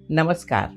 नमस्कार।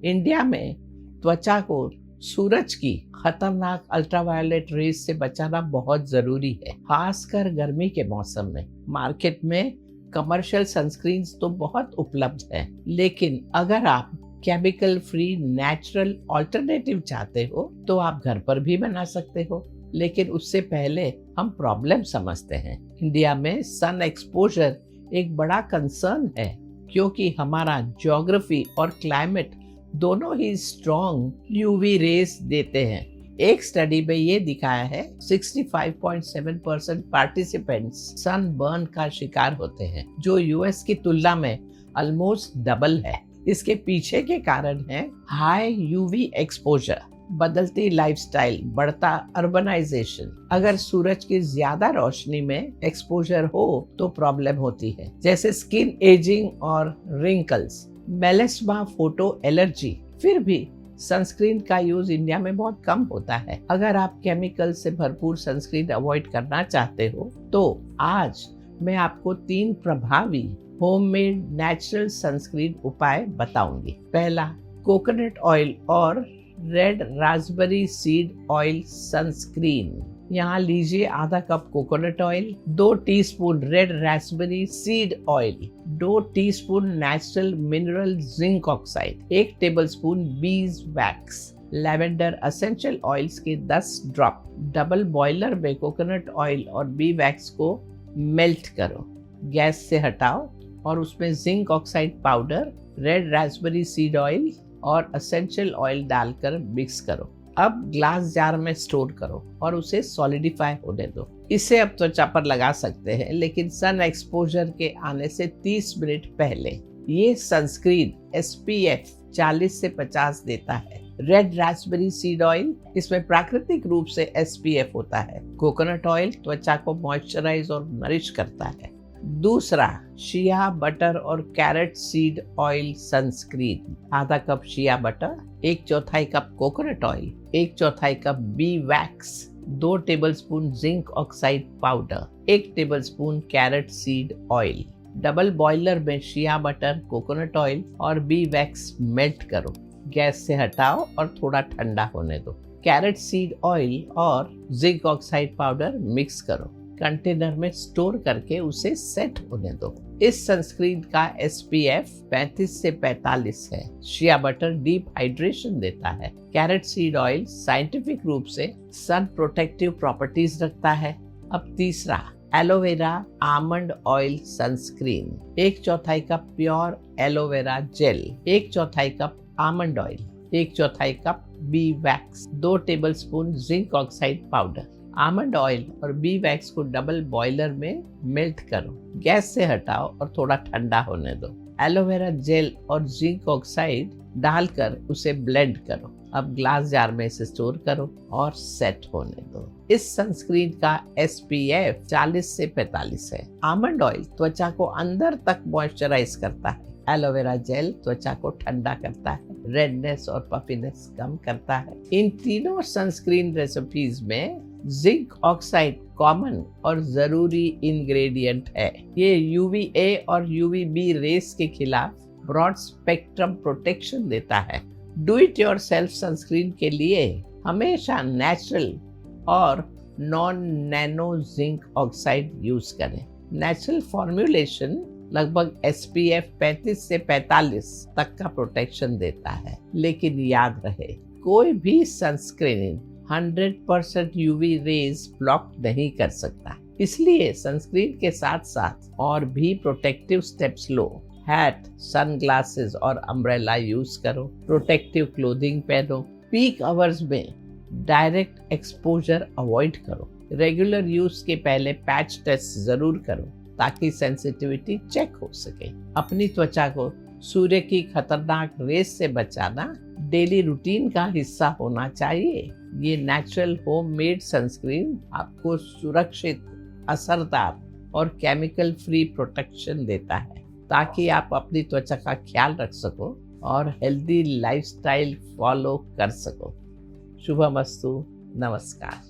इंडिया में त्वचा को सूरज की खतरनाक अल्ट्रावायलेट रेज से बचाना बहुत जरूरी है, खासकर गर्मी के मौसम में। मार्केट में कमर्शियल सनस्क्रीन्स तो बहुत उपलब्ध हैं, लेकिन अगर आप केमिकल फ्री नेचुरल ऑल्टरनेटिव चाहते हो तो आप घर पर भी बना सकते हो। लेकिन उससे पहले हम प्रॉब्लम समझते हैं। इंडिया में सन एक्सपोजर एक बड़ा कंसर्न है, क्योंकि हमारा ज्योग्राफी और क्लाइमेट दोनों ही स्ट्रॉन्ग यूवी रेस देते हैं। एक स्टडी में ये दिखाया है 65.7% पार्टिसिपेंट्स सन बर्न का शिकार होते हैं, जो यूएस की तुलना में ऑलमोस्ट डबल है। इसके पीछे के कारण है हाई यूवी एक्सपोजर, बदलती लाइफस्टाइल, बढ़ता अर्बनाइजेशन। अगर सूरज की ज्यादा रोशनी में एक्सपोजर हो तो प्रॉब्लम होती है, जैसे स्किन एजिंग और रिंकल्स, मेलेस्मा, फोटो एलर्जी। फिर भी सनस्क्रीन का यूज इंडिया में बहुत कम होता है। अगर आप केमिकल से भरपूर सनस्क्रीन अवॉइड करना चाहते हो तो आज मैं आपको 3 प्रभावी होममेड नेचुरल सनस्क्रीन उपाय बताऊंगी। पहला, कोकोनट ऑयल और red Raspberry seed oil sunscreen. यहाँ लीजिए आधा cup coconut oil, 2 teaspoon red Raspberry seed oil, 2 teaspoon natural mineral zinc oxide, 1 tablespoon bees wax, lavender essential oils के 10 ड्रॉप। डबल बॉयलर में coconut oil और B wax को melt करो, gas से हटाओ और उसमें zinc oxide powder, red Raspberry seed oil और एसेंशियल ऑयल डालकर मिक्स करो। अब ग्लास जार में स्टोर करो और उसे सॉलिडिफाई होने दो। इसे अब त्वचा पर लगा सकते हैं, लेकिन सन एक्सपोजर के आने से 30 मिनट पहले। ये सनस्क्रीन SPF 40 से 50 देता है। रेड रास्पबेरी सीड ऑयल, इसमें प्राकृतिक रूप से SPF होता है। कोकोनट ऑयल त्वचा को मॉइस्चराइज और नरिश करता है। दूसरा, शिया बटर और कैरेट सीड ऑयल सनस्क्रीन। आधा cup shea butter, 1/4 cup coconut oil, 1/4 cup B wax, 2 tablespoon zinc oxide powder, 1 tablespoon carrot seed oil. Double boiler में शिया बटर, कोकोनट ऑयल और B wax melt करो, gas से हटाओ और थोड़ा ठंडा होने दो। कैरेट सीड ऑयल और जिंक ऑक्साइड पाउडर मिक्स करो, कंटेनर में स्टोर करके उसे सेट होने दो। इस सनस्क्रीन का SPF 35 से 45 है। शिया बटर डीप हाइड्रेशन देता है। कैरेट सीड ऑयल साइंटिफिक रूप से सन प्रोटेक्टिव प्रॉपर्टीज रखता है। अब तीसरा, aloe vera almond oil sunscreen. 1/4 cup pure aloe vera gel, 1/4 cup almond oil, 1/4 cup B wax, 2 tablespoon zinc oxide powder. Almond oil और बी वैक्स को डबल बॉयलर में मेल्ट करो, गैस से हटाओ और थोड़ा ठंडा होने दो। एलोवेरा जेल और जिंक ऑक्साइड डालकर उसे ब्लेंड करो। अब ग्लास जार में इसे स्टोर करो और सेट होने दो। इस सनस्क्रीन का SPF 40 से 45 है। आमंड ऑयल त्वचा को अंदर तक मॉइस्चराइज करता है। एलोवेरा जेल त्वचा को ठंडा करता है, रेडनेस और पफिनेस कम करता है। इन तीनों सनस्क्रीन रेसिपीज में जिंक ऑक्साइड कॉमन और जरूरी इंग्रेडिएंट है। ये UVA और UVB रेस के खिलाफ ब्रॉड स्पेक्ट्रम प्रोटेक्शन देता है। डू इट योरसेल्फ सनस्क्रीन के लिए हमेशा नेचुरल और non nano zinc oxide use करें। नेचुरल फॉर्म्यूलेशन लगभग SPF 35 से 45 तक का प्रोटेक्शन देता है, लेकिन याद रहे, कोई भी सनस्क्रीन 100% UV रेज ब्लॉक नहीं कर सकता। इसलिए सनस्क्रीन के साथ साथ और भी प्रोटेक्टिव स्टेप्स लो। हैट, सनग्लासेस और अम्ब्रेला यूज करो, प्रोटेक्टिव क्लोथिंग पहनो, पीक आवर्स में डायरेक्ट एक्सपोजर अवॉइड करो। रेगुलर यूज के पहले पैच टेस्ट जरूर करो ताकि सेंसिटिविटी चेक हो सके। अपनी त्वचा को सूर्य की खतरनाक रेस से बचाना डेली रूटीन का हिस्सा होना चाहिए। ये नेचुरल होममेड सनस्क्रीन आपको सुरक्षित, असरदार और केमिकल फ्री प्रोटेक्शन देता है, ताकि आप अपनी त्वचा का ख्याल रख सको और हेल्दी लाइफस्टाइल फॉलो कर सको। शुभमस्तु। नमस्कार।